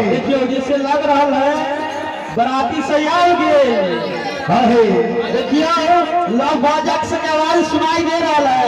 देखियो जिससे लग रहा है बराती से आओगे। देखियो लव बाजक से आवाज सुनाई दे रहा है।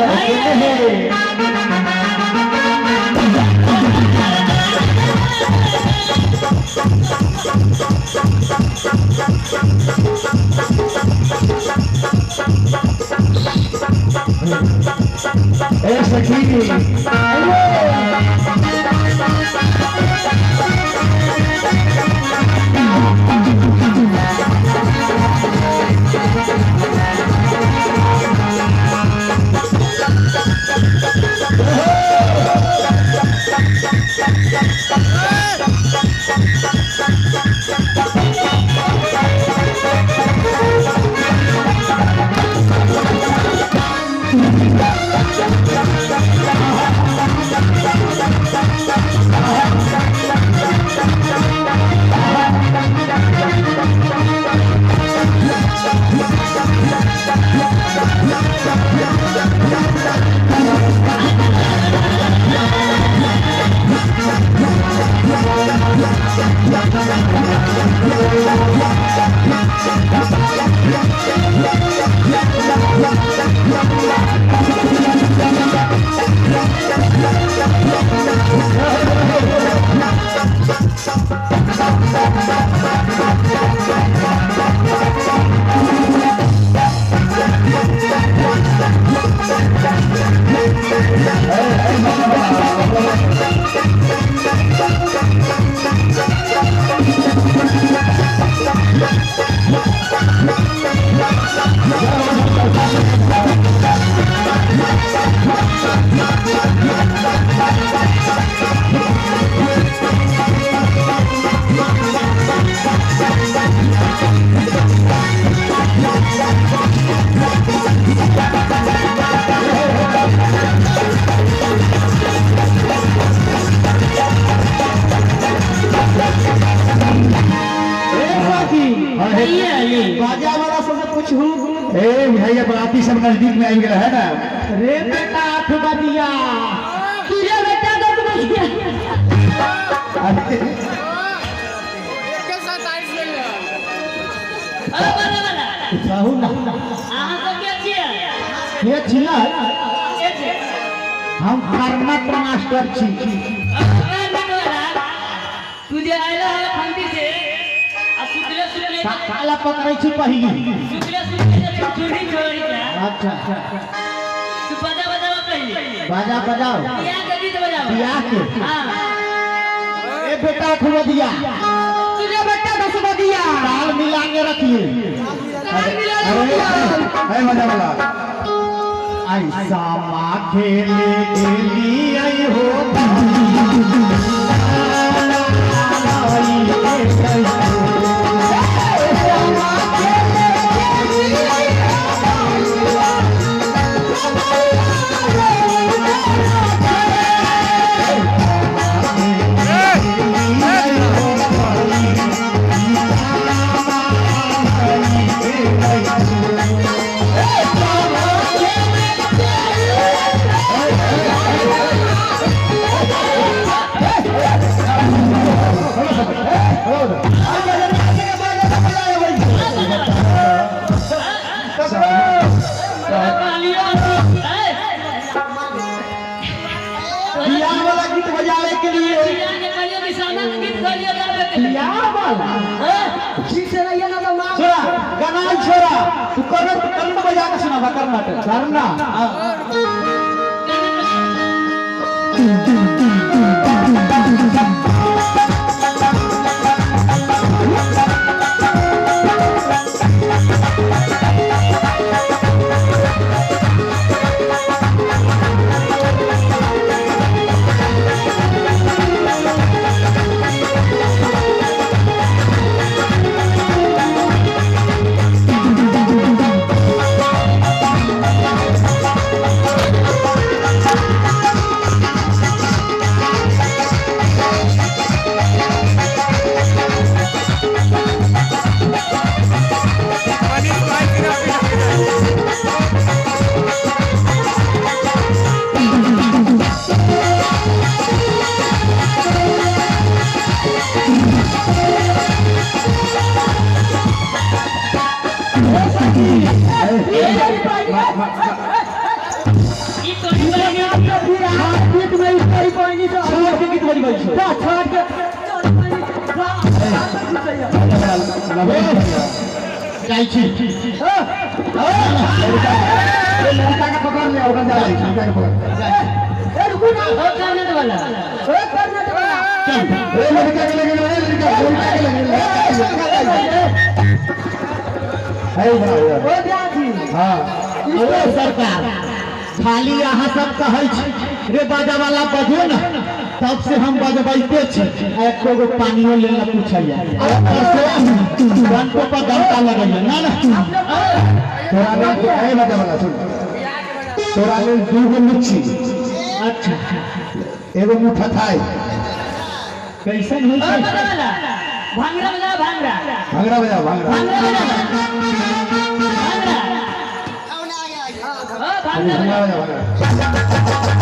बाजा वाला सबसे पूछूं भैया बराती सब नजदीक में आएंगे है ना। रे बेटा 8 बजिया तुझे बेटा 10 बज गया। साहू ना ये छिला हम कर्मठ मास्टर छी। तुझे आइला है फंदी से काला पकड़ै छी पहिली। चूड़ी छोड़ी क्या? अच्छा तू बाजा बजाओ पहले। बाजा बजाओ। बियाह के गीत बजाओ। बियाह के। हाँ। ए बेटा खुद दिया। तुझे बेटा 10 बजिया। ताल मिला के रखिए। अरे मजा वाला ऐसा माँ खेले गेली आई हो छोरा तू कर्नाटक बजा के सुना कर्नाटक करना जा छोड़ के जाई छी लड़का का पकड़ ले और जा लड़का का पकड़ ए रुको ना हो करने वाला ए करने दो ए लड़का के लगे लड़का के लगे है भाई हो गया जी हां ओ सरकार खाली यहाँ सब कहै छी रे बाजा वाला बजो ना तब से हम बजबैते छी एको गो पानियो लेना पूछैया घंटों पर घंटा लगैया ना ना तोरा में है बाजा वाला सुन तोरा में दू गो मुच्छी अच्छा एगो मुठा थाई कैसन होई ओ छै वाला भांगड़ा बजा भांगड़ा भांगड़ा बजा भांगड़ा भांगड़ा बजा भांगड़ा भांगड़ा बजा भांगड़ा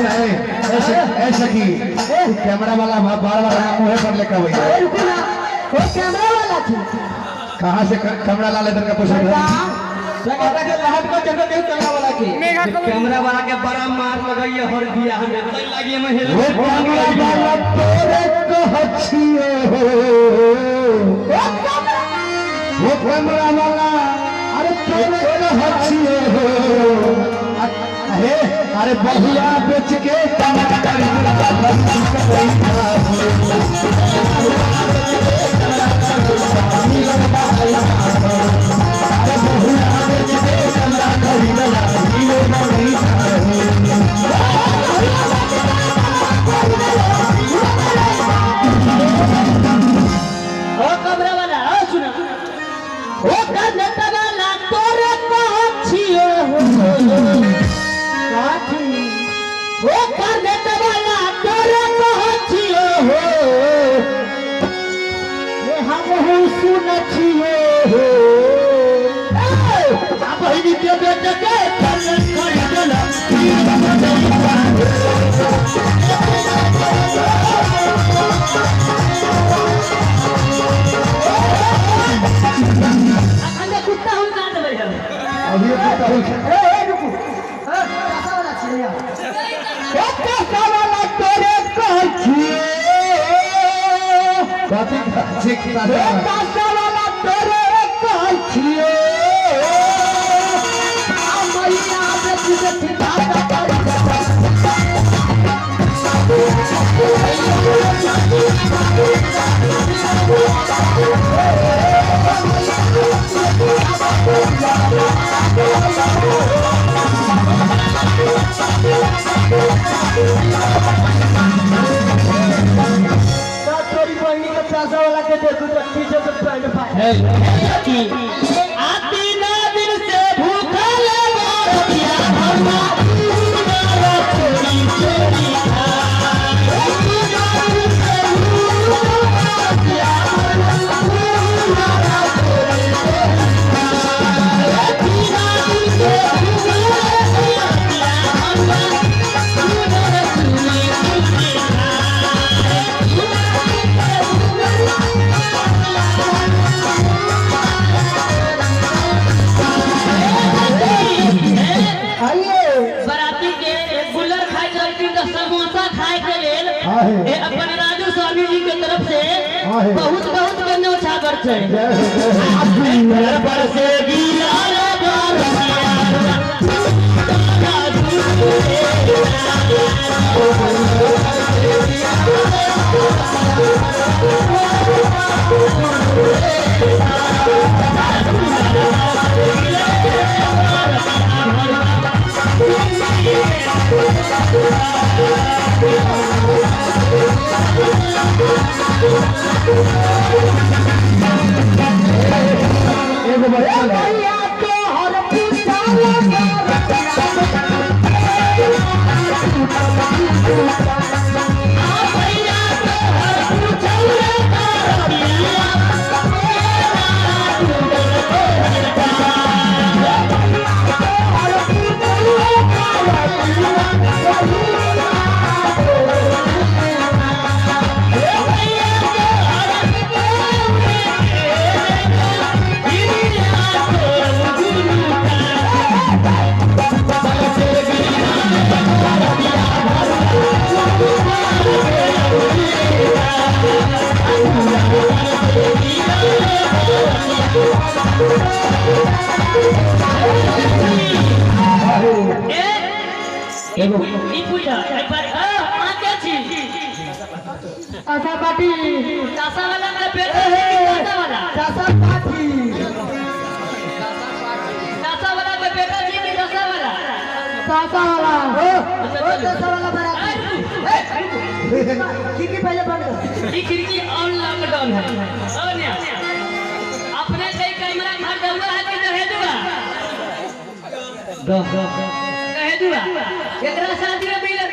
ऐसा की कैमरा वाला बार बार मुँह पर लेकर हुई ए रुको ना वो कैमरा वाला थी कहाँ से कैमरा ला लेकर पूछ रहे लगा के लहट को जगह के कैमरा वाला की कैमरा वाला के बड़ा मार लगाइए हर दिया हमें तो लगी में हेल वो कैमरा वाला तोरे को हचिए वो कैमरा वाला अरे तोरे को हचिए अरे बहुआ बेच के ओ कैमरा वाला ओ सुनो ओ कैमरा वाला तोरे पहुंचियो काठी ओ कैमरा वाला तोरे पहुंचियो हो ये हम हूँ सुनछिए हो अब ही दे दे के कर देला अंदर कुत्ता हम काट देबै हम अभी ए रुको कैसा वाला छिया ओ कैसा वाला तोरे कहछिए कथी ठीक कैसा वाला तोरे कहछिए मैया बेटी दादा कर तोरी बहनी के पैसा वाला के देखो तो पीछे से पैंट पाए आती ना दिन से भूखा ले मोरिया भरना पूरा चोरी चोरी बराती के गुलर खाए के समोसा खाए के लेल ए अपन राजू स्वामी जी के तरफ से बहुत बहुत व्यंजन छागर छै पर से गीला रे Thank you. एगो बच्चा है भैया तो हर पूछा एगो ई पूछा एक बार हां क्या चीज आशा पाटी चासा वाला मेरा बेटा है कि चासा वाला आशा पाटी चासा वाला का बेटा जी कि चासा वाला चाचा वाला ओ चाचा वाला बड़ा खिड़की पहले बंद कर ये खिड़की ऑन लॉकडाउन है और क्या अपने कई कैमरा घर दौड़ा है कि दहेजुआ दहेजुआ एकरा शादी में मिले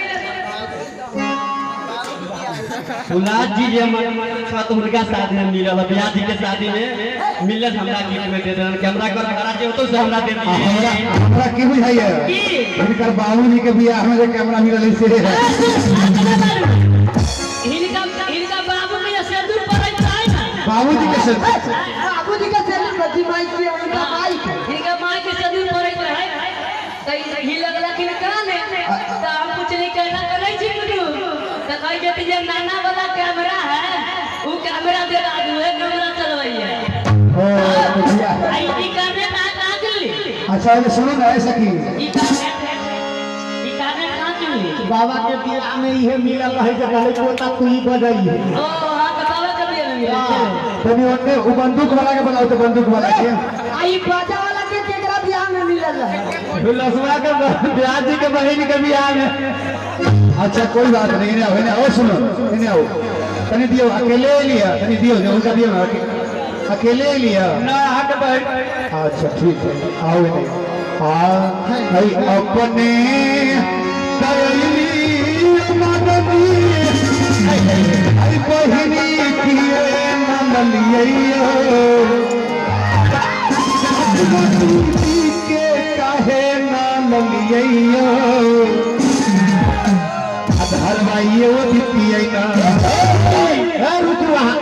सुलाद जी जे साथ उनका शादी में मिलल बियाह जी के शादी में मिलल हमरा गिफ्ट में दे देन कैमरा कर खड़ा जे तो से हमरा दे दिए हमरा की बुझाइए इनकर बाबूजी के बियाह में जो कैमरा मिलल से इनका बाबू के सिंदूर पड़त है ना बाबूजी के से बाबूजी का सेल बदी माई की उनका माई इनका मां के सिंदूर पड़त है तई ही लगला कि कान है तो हम कुछ नहीं कहना करे छी तू तो कह देती जे नाना वाला कैमरा है वो कैमरा दे दू है कैमरा चलवाइए ओ बुझिया आई ई काने कहां चली अच्छा ये सुनो ना ऐसा की ई काने कहां चली बाबा के बियाह में इहे मिलल रहे जे कहले पोता तू ही बजाई है ओ हां तो बाबा के भी मिले तनी ओने वो बंदूक वाला के बनाओ तो बंदूक वाला के आई बाजा वाला के केकरा बियाह में मिलल है लसवा के बियाह जी के बहन के बियाह में अच्छा कोई बात नहीं इन्हें आओ इन्हें सुनो इन्हें आओ तनी दियो अकेले लिया तनी दियो जो उनका दियो ना अकेले लिया ना हट बहन अच्छा ठीक है आओ इन्हें हाँ भाई अपने दयली मदनी आई बहिनी किए मनलियो मधुरी के काहे मनलियो अधर भाइयो दितियै ना ए रुक वहां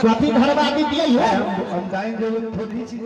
कथी घर बाकी दिए है हम जाएंगे वो थोड़ी चीज